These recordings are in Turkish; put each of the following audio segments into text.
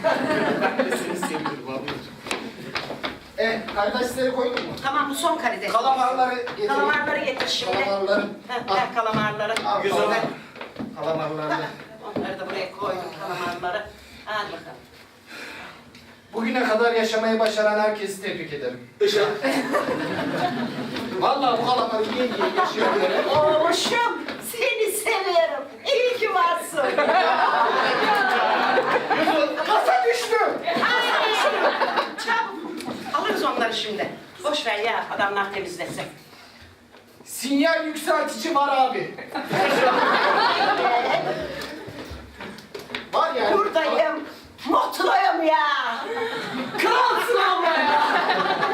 Ben de seni seviyorum ablacığım. Karidesleri koydun mu? Tamam bu son karides. Kalamarları getir. Kalamarları getir şimdi. Kalamarları. Ver kalamarları. Al, Güzel. ver. Kalamarları. Onları da buraya koydum kalamarları. Hadi bakalım. Bugüne kadar yaşamayı başaran herkesi tebrik ederim. Işıl. Vallahi bu kalamarı yiye yaşıyor böyle. Oğluşum seni seviyorum. İyi ki varsın. Kasa düştü. Ay, çabuk. Alırız onları şimdi. Boş ver ya adamlar temizlesin. Sinyal yükseltici var abi. Var yani. Buradayım. Mutluyum ya. Kralsın ama ya.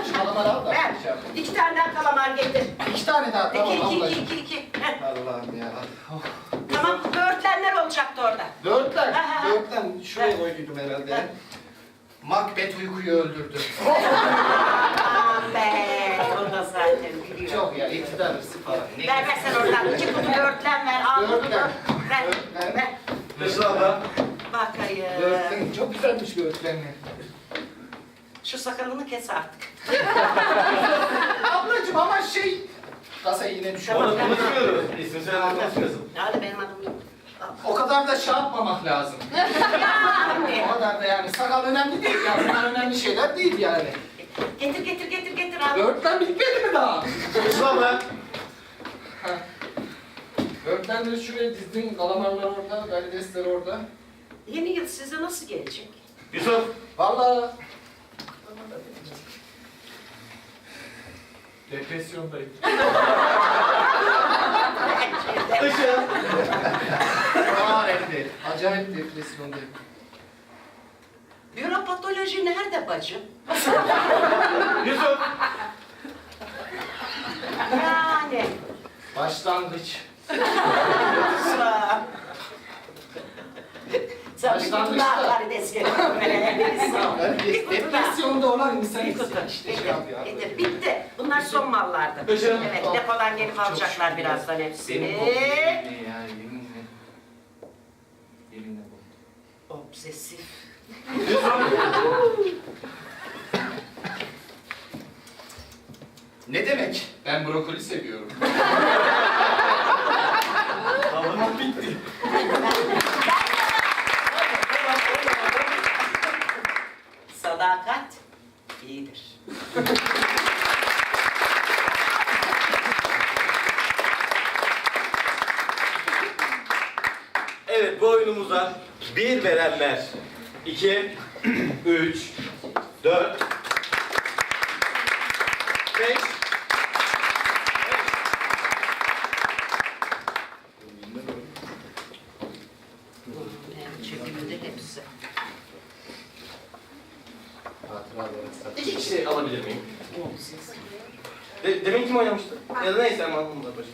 Şu kalamarı al da. Ver. şey yap. 2 tane daha kalamar getir. 2 tane daha tamam ablacığım. İki. Allah'ım ya. Oh. Tamam böğürtlenler olacaktı orada. Dörtler. Ha. Dörtler. Şuraya koydum herhalde. Macbeth uykuyu öldürdü. Aman be. O da zaten biliyor. Çok ya iktidar hırsı falan. Ne? Ver sen oradan. 2 kutu böğürtlen ver. Al bunu. Böğürtlen. Ver. Böğürtlen. Ver. Işıl abla. Bakayım. Böğürtlen çok güzelmiş böğürtlenler. Şu sakalını kes artık. Ablacığım ama şey... Kasayı yine düşürdüm. Tamam. Onu konuşmuyoruz. İsim söylemeden konuşmuyorsun. Hadi benim adım yok. O kadar da şey yapmamak lazım. O kadar da yani sakal önemli değil yani. Bunlar önemli şeyler değil yani. Getir abi. Böğürtlen bitmedi mi daha? Işıl abla. Böğürtlenleri şuraya dizdin, kalamarlar orada, karidesler orada. Yeni yıl size nasıl gelecek? Yusuf. Vallahi... Depresyondayım. Işıl. Evet, acayip depresyondayım. Nöropatoloji nerede bacım? Yusuf. Yani. Başlangıç. Sıra. Sen bir kutu Başlangıçta. daha karides getir. Depresyonda olan insan Bir kutu. işte şey yapıyor. Getir. Bitti. Bunlar son mallardı. Işıl. Evet, depodan gelip alacaklar birazdan hepsini. Benim bu yeminle ya, yeminle. Yeminle bu. Obsesif. Ne demek? Ben brokoli seviyorum. Tamam bitti. Sadakat iyidir. Evet bu oyunumuza 1 verenler 2, 3, 4, 5, Çekimde hepsi. İki kişi alabilir miyim? Demin kim oynamıştı? Ya da neyse ama bunlar başı.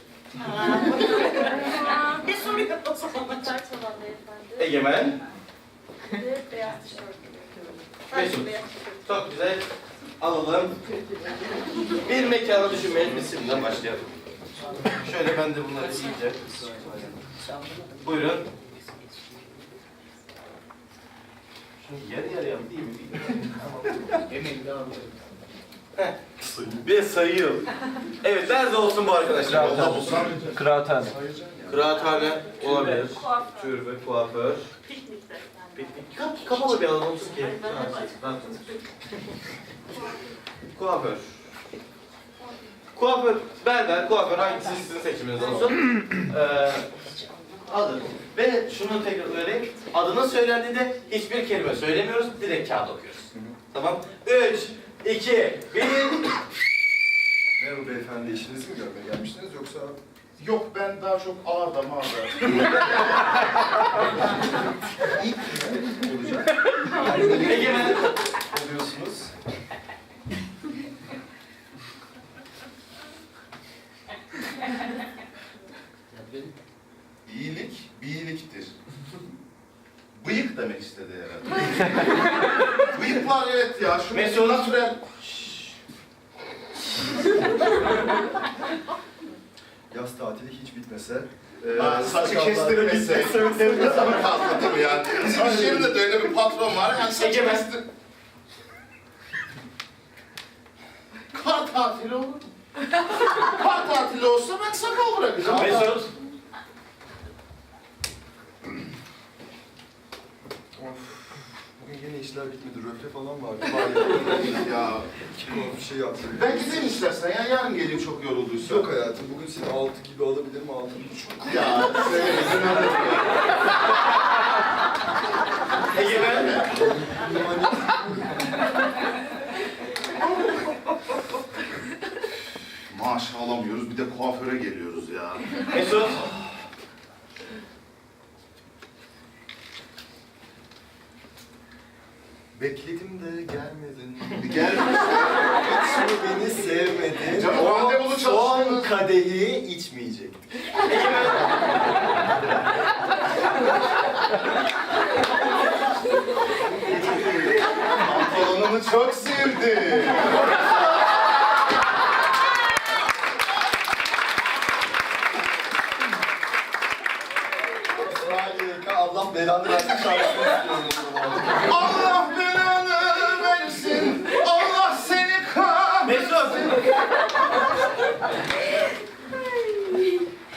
Ne soruyor o zaman? Kart olan beyefendi. Egemen. Ve beyaz tişörtlü. Mesut. Beyaz tişörtlü. Çok güzel. Alalım. Bir mekanı düşünmeyin. Biz şimdiden başlayalım. Şöyle ben de bunları iyice. Buyurun. Şimdi yarı yarıya mı değil mi? Emin devam edelim. Heh. Bir sayıyor. Evet nerede olsun bu arkadaşlar? Kıraathane. Kıraathane olabilir. Kuaför. Türbe, kuaför. Piknikte. Piknik. Kapalı bir alan olsun ki. Kuaför. Kuaför, berber, kuaför hangisi sizin seçiminiz olsun. Adı. Ve şunu tekrar söyleyeyim. Adının söylendiğinde hiçbir kelime söylemiyoruz. Direkt kağıt okuyoruz. Tamam. 3, 2, 1. Merhaba beyefendi, işinizi mi görmeye gelmiştiniz yoksa... Yok, ben daha çok ağırda mağarda. İlk olacak. Egemen. Oluyorsunuz. İyilik, iyiliktir. Bıyık demek istedi herhalde. Bıyıklar evet ya, şu Mesut. natürel... Yaz tatili hiç bitmese Saçı kestirmese söylediğiniz zaman kaldı değil mi yani? Bizim iş yerinde de öyle bir patron var yani saçı Egemen. kestir... Kar tatili olur mu? Kar tatili olsa ben sakal bırakacağım. Mesut. Bugün yine işler bitmedi. Röfle falan vardı. Bari ya. Bir şey yaptım. Ben gideyim istersen ya. Yarın geleyim çok yorulduysa. Yok hayatım. Bugün seni 6 gibi alabilirim. 6.30. Ya söylemesin Egemen. Maaş alamıyoruz. Bir de kuaföre geliyoruz ya. Mesut. Bekledim de gelmedin. Gelmedin. Şimdi beni sevmedin. Canım randevulu Son çalıştınız. kadehi içmeyecektik. Pantolonumu çok sevdim. İsmail YK Allah belanı versin şarkısını istiyorum o zaman. Allah belanı versin. Allah seni kahretsin. Mesut.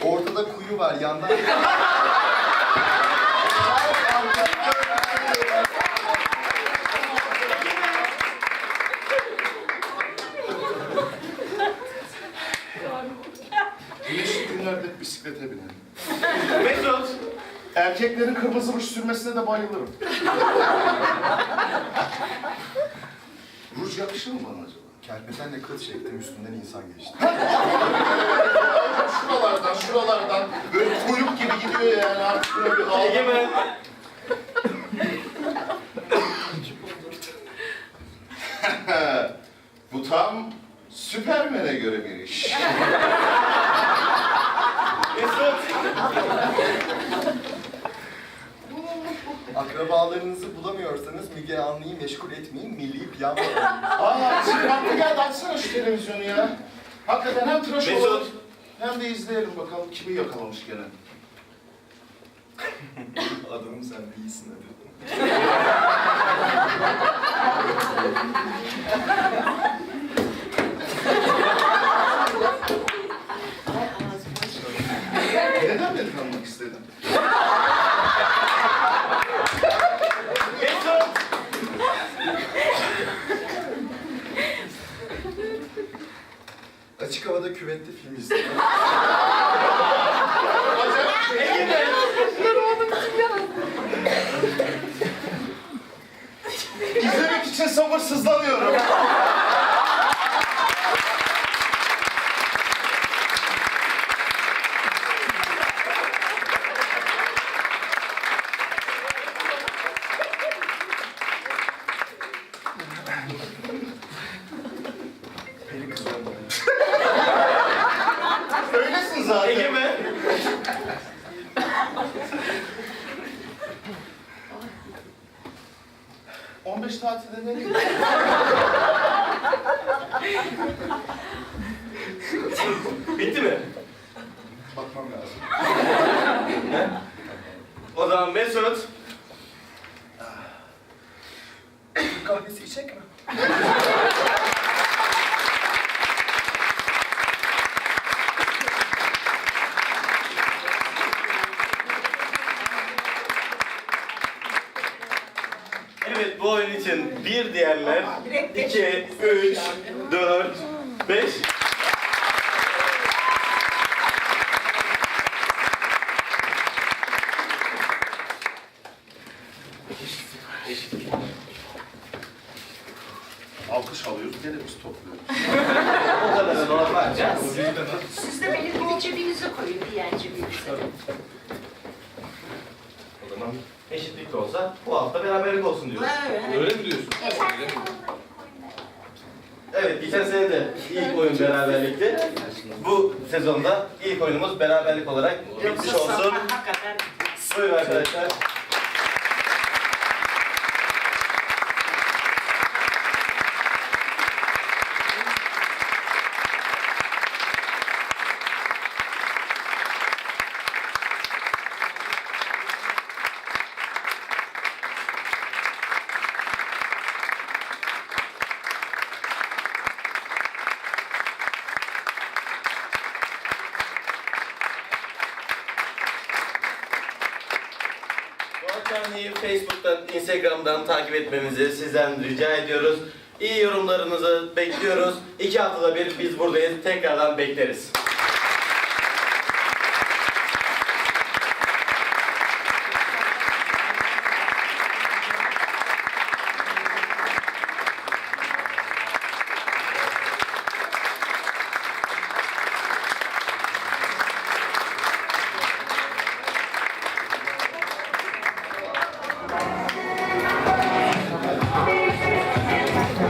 Ortada kuyu var yandan. Güneşli günlerde bisiklete binelim. Mesut. Erkeklerin kırmızı ruj sürmesine de bayılırım. Ruj yakışır mı bana acaba? Kerpetenle kıl çektim üstünden insan geçti. Şuralardan böyle kuyruk gibi gidiyor yani artık böyle bir ağlama. Egemen. Bu tam Süpermen'e göre bir iş. Mesut. Akrabalarınızı bulamıyorsanız Müge Anlı'yı meşgul etmeyin, milli piyango oynayın. Aa, şimdi vakti geldi açsana şu televizyonu ya. Hakikaten hem tıraş Mesut. olalım hem de izleyelim bakalım kimi yakalamış gene. Adamım sen de iyisin hadi. Neden beni tanımak istedin? Mesut. Açık havada küvette film izledim. Egemen. İzlemek için sabırsızlanıyorum. Peri kızlarım. Öylesin zaten. Egemen. ...15 tatilde nereye gittin? Bitti mi? Bakmam lazım. O zaman Mesut. Kahvesi içecek mi? Evet, bu oyun için 1 diyenler, 2, 3, 4, 5. Alkış alıyoruz, gene biz topluyoruz. O kadar da normal. Siz de benim gibi cebinize koyun, diğer cebinize. O zaman eşitlik de olsa bu hafta beraberlik olsun diyoruz. Öyle mi diyorsun? Evet, geçen sene de ilk oyun beraberlikti. Bu sezonda ilk oyunumuz beraberlik olarak bitmiş olsun. Hakikaten. Buyurun arkadaşlar. Vakani Facebook'tan, Instagram'dan takip etmenizi sizden rica ediyoruz. İyi yorumlarınızı bekliyoruz. 2 haftada bir biz buradayız. Tekrardan bekleriz.